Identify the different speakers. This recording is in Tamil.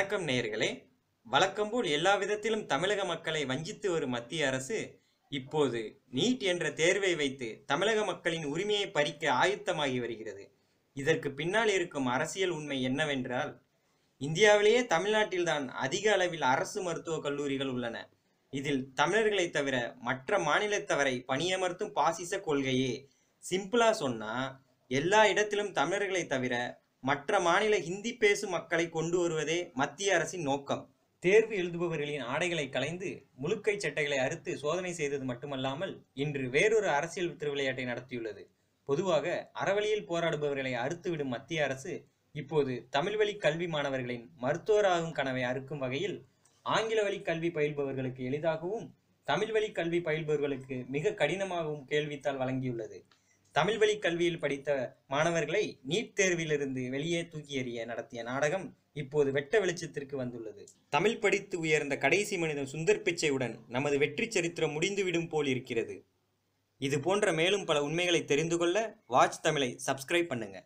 Speaker 1: வணக்கம் நேயர்களே. வழக்கம்போல் எல்லா விதத்திலும் தமிழக மக்களை வஞ்சித்து வரும் மத்திய அரசு இப்போது நீட் என்ற தேர்வை வைத்து தமிழக மக்களின் உரிமையை பறிக்க ஆயத்தமாகி வருகிறது. இதற்கு பின்னால் இருக்கும் அரசியல் உண்மை என்னவென்றால், இந்தியாவிலேயே தமிழ்நாட்டில்தான் அதிக அளவில் அரசு மருத்துவக் கல்லூரிகள் உள்ளன. இதில் தமிழர்களை தவிர மற்ற மாநிலத்தவரை பணியமர்த்தும் பாசிச கொள்கையே. சிம்பிளா சொன்னா, எல்லா இடத்திலும் தமிழர்களை தவிர மற்ற மாநில ஹிந்தி பேசும் மக்களை கொண்டு வருவதே மத்திய அரசின் நோக்கம். தேர்வு எழுதுபவர்களின் ஆடைகளை களைந்து முழுக்கை சட்டைகளை அறுத்து சோதனை செய்தது மட்டுமல்லாமல் இன்று வேறொரு அரசியல் திருவிளையாட்டை நடத்தியுள்ளது. பொதுவாக அறவழியில் போராடுபவர்களை அறுத்துவிடும் மத்திய அரசு இப்போது தமிழ் வழி கல்வி மாணவர்களின் மருத்துவராகும் கனவை அறுக்கும் வகையில் ஆங்கில வழி கல்வி பயில்பவர்களுக்கு எளிதாகவும் தமிழ் வழி கல்வி பயில்பவர்களுக்கு மிக கடினமாகவும் கேள்வித்தாள் வழங்கியுள்ளது. தமிழ் வழி கல்வியில் படித்த மாணவர்களை நீட் தேர்விலிருந்து வெளியே தூக்கி எறிய நடத்திய நாடகம் இப்போது வெட்ட வெளிச்சத்திற்கு வந்துள்ளது. தமிழ் படித்து உயர்ந்த கடைசி மனிதன் சுந்தர் பிச்சையுடன் நமது வெற்றி சரித்திரம் முடிந்துவிடும் போல் இருக்கிறது. இது போன்ற மேலும் பல உண்மைகளை தெரிந்து கொள்ள வாட்ச் தமிழை சப்ஸ்கிரைப் பண்ணுங்க.